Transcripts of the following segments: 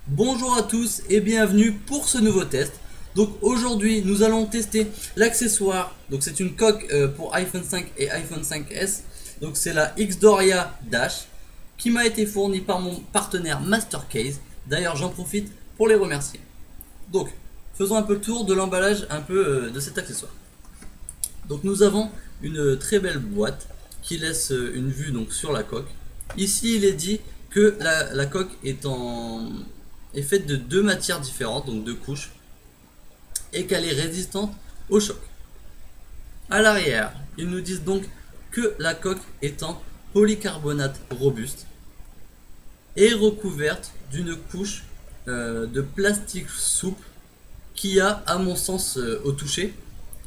Bonjour à tous et bienvenue pour ce nouveau test. Donc aujourd'hui nous allons tester l'accessoire. Donc c'est une coque pour iPhone 5 et iPhone 5S. Donc c'est la Xdoria Dash qui m'a été fournie par mon partenaire Mastercase. D'ailleurs j'en profite pour les remercier. Donc faisons un peu le tour de l'emballage un peu de cet accessoire. Donc nous avons une très belle boîte qui laisse une vue donc sur la coque. Ici il est dit que la coque est faite de deux matières différentes, donc deux couches, et qu'elle est résistante au choc. À l'arrière, ils nous disent donc que la coque est en polycarbonate robuste et recouverte d'une couche de plastique souple qui a, à mon sens, au toucher,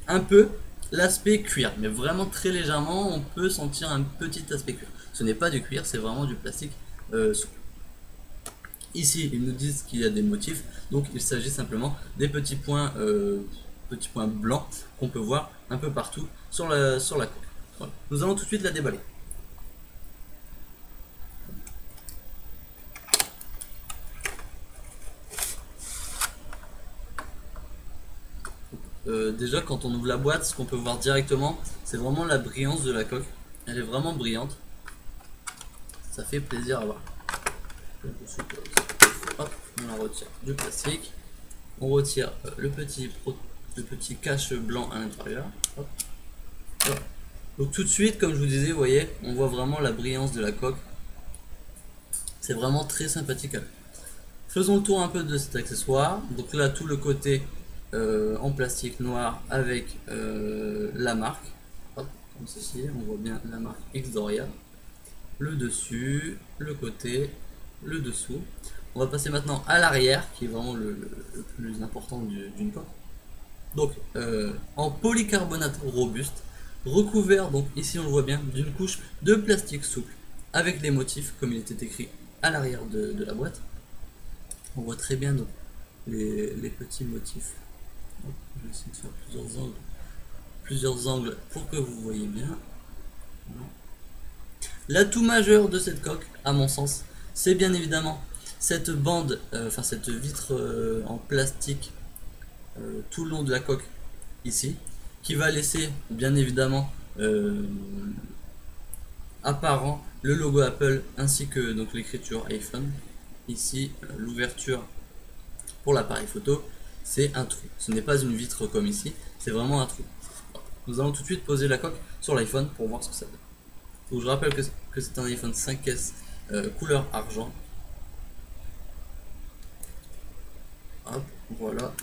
un peu l'aspect cuir, mais vraiment très légèrement, on peut sentir un petit aspect cuir. Ce n'est pas du cuir, c'est vraiment du plastique souple. Ici, ils nous disent qu'il y a des motifs, donc il s'agit simplement des petits points blancs qu'on peut voir un peu partout sur la coque. Voilà. Nous allons tout de suite la déballer. Déjà, quand on ouvre la boîte, ce qu'on peut voir directement, c'est vraiment la brillance de la coque. Elle est vraiment brillante. Ça fait plaisir à voir. Hop, on la retire du plastique. On retire le petit cache blanc à l'intérieur. Voilà. Donc tout de suite, comme je vous disais, vous voyez, on voit vraiment la brillance de la coque. C'est vraiment très sympathique. Faisons le tour un peu de cet accessoire. Donc là, tout le côté en plastique noir avec la marque. Hop, comme ceci, on voit bien la marque Xdoria. Le dessus, le côté, le dessous. On va passer maintenant à l'arrière, qui est vraiment le plus important d'une coque. Donc en polycarbonate robuste, recouvert, donc ici on le voit bien, d'une couche de plastique souple, avec les motifs comme il était écrit à l'arrière de la boîte. On voit très bien donc, les petits motifs. Donc, je vais essayer de faire plusieurs angles pour que vous voyez bien. L'atout majeur de cette coque, à mon sens, c'est bien évidemment cette bande, cette vitre en plastique tout le long de la coque ici, qui va laisser bien évidemment apparent le logo Apple ainsi que donc l'écriture iPhone. Ici, l'ouverture pour l'appareil photo, c'est un trou. Ce n'est pas une vitre comme ici, c'est vraiment un trou. Nous allons tout de suite poser la coque sur l'iPhone pour voir ce que ça donne. Donc je rappelle que c'est un iPhone 5S couleur argent. Hop, voilà,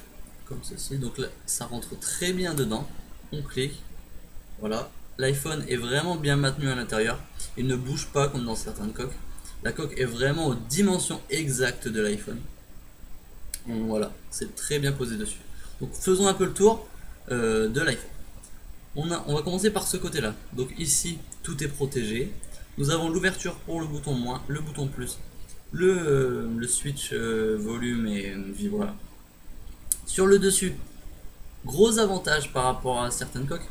comme ceci. Donc là, ça rentre très bien dedans. On clique. Voilà. L'iPhone est vraiment bien maintenu à l'intérieur. Il ne bouge pas comme dans certaines coques. La coque est vraiment aux dimensions exactes de l'iPhone. Voilà, c'est très bien posé dessus. Donc faisons un peu le tour de l'iPhone. On va commencer par ce côté là. Donc ici tout est protégé. Nous avons l'ouverture pour le bouton moins, le bouton plus, le switch volume et vibreur. Sur le dessus, gros avantage par rapport à certaines coques,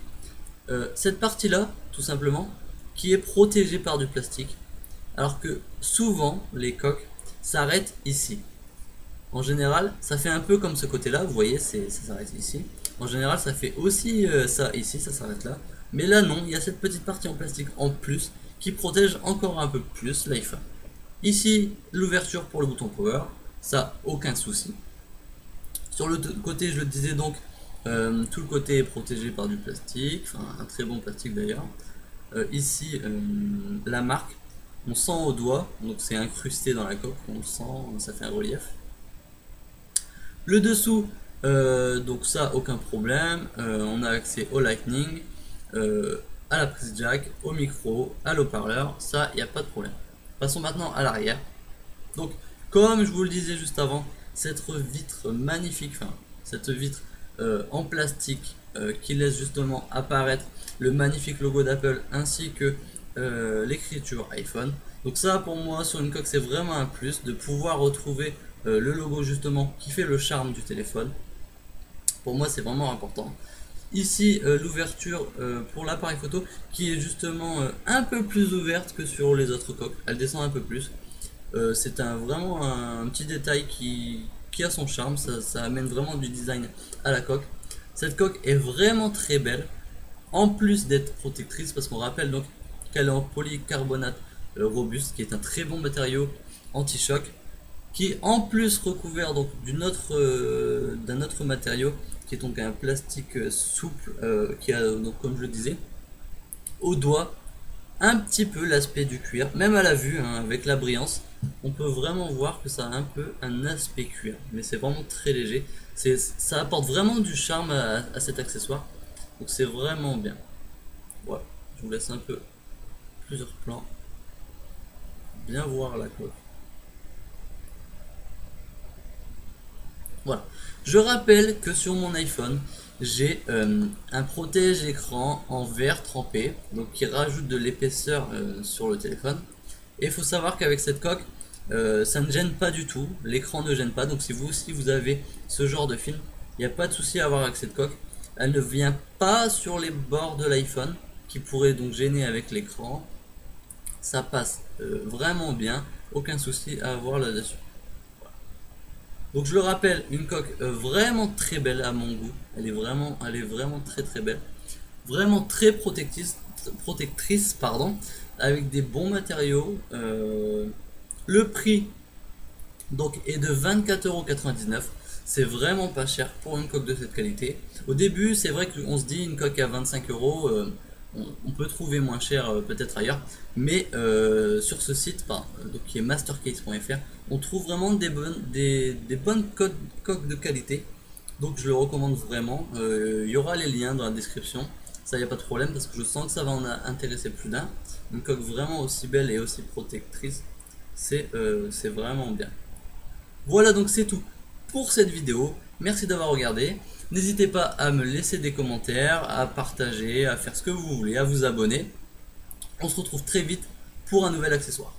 cette partie là tout simplement qui est protégée par du plastique, alors que souvent les coques s'arrêtent ici. En général, ça fait un peu comme ce côté-là, vous voyez, ça s'arrête ici. En général, ça fait aussi ça ici, ça s'arrête là. Mais là, non, il y a cette petite partie en plastique en plus qui protège encore un peu plus l'iPhone. Ici, l'ouverture pour le bouton power, ça, aucun souci. Sur le côté, je le disais donc, tout le côté est protégé par du plastique, enfin un très bon plastique d'ailleurs. Ici, la marque, on sent au doigt, donc c'est incrusté dans la coque, on le sent, ça fait un relief. Le dessous, donc ça aucun problème, on a accès au Lightning, à la prise jack, au micro, à l'haut-parleur, ça il n'y a pas de problème. Passons maintenant à l'arrière. Donc comme je vous le disais juste avant, cette vitre magnifique, cette vitre en plastique qui laisse justement apparaître le magnifique logo d'Apple ainsi que l'écriture iPhone. Donc ça pour moi sur une coque c'est vraiment un plus de pouvoir retrouver le logo justement qui fait le charme du téléphone. Pour moi c'est vraiment important. Ici l'ouverture pour l'appareil photo qui est justement un peu plus ouverte que sur les autres coques. Elle descend un peu plus. C'est vraiment un petit détail qui a son charme, ça amène vraiment du design à la coque. Cette coque est vraiment très belle, en plus d'être protectrice, parce qu'on rappelle donc qu'elle est en polycarbonate robuste, qui est un très bon matériau anti-choc, qui est en plus recouvert donc d'un autre matériau, qui est donc un plastique souple, qui a donc, comme je le disais, au doigt un petit peu l'aspect du cuir, même à la vue, hein, avec la brillance, on peut vraiment voir que ça a un peu un aspect cuir, mais c'est vraiment très léger. Ça apporte vraiment du charme à cet accessoire, donc c'est vraiment bien. Voilà, je vous laisse un peu plusieurs plans, bien voir la coque. Voilà. Je rappelle que sur mon iPhone, j'ai un protège écran en verre trempé, donc qui rajoute de l'épaisseur sur le téléphone. Et il faut savoir qu'avec cette coque, ça ne gêne pas du tout, l'écran ne gêne pas. Donc si vous aussi vous avez ce genre de film, il n'y a pas de souci à avoir avec cette coque. Elle ne vient pas sur les bords de l'iPhone, qui pourrait donc gêner avec l'écran. Ça passe vraiment bien, aucun souci à avoir là-dessus. Donc je le rappelle, une coque vraiment très belle à mon goût. Elle est vraiment très très belle. Vraiment très protectrice, pardon, avec des bons matériaux. Le prix donc est de 24,99 €. C'est vraiment pas cher pour une coque de cette qualité. Au début, c'est vrai qu'on se dit une coque à 25 €, on peut trouver moins cher peut-être ailleurs, mais sur ce site, donc, qui est mastercase.fr, on trouve vraiment des bonnes coques de qualité. Donc je le recommande vraiment. Il y aura les liens dans la description. Ça, il n'y a pas de problème parce que je sens que ça va en intéresser plus d'un. Une coque vraiment aussi belle et aussi protectrice, c'est vraiment bien. Voilà, donc c'est tout pour cette vidéo. Merci d'avoir regardé. N'hésitez pas à me laisser des commentaires, à partager, à faire ce que vous voulez, à vous abonner. On se retrouve très vite pour un nouvel accessoire.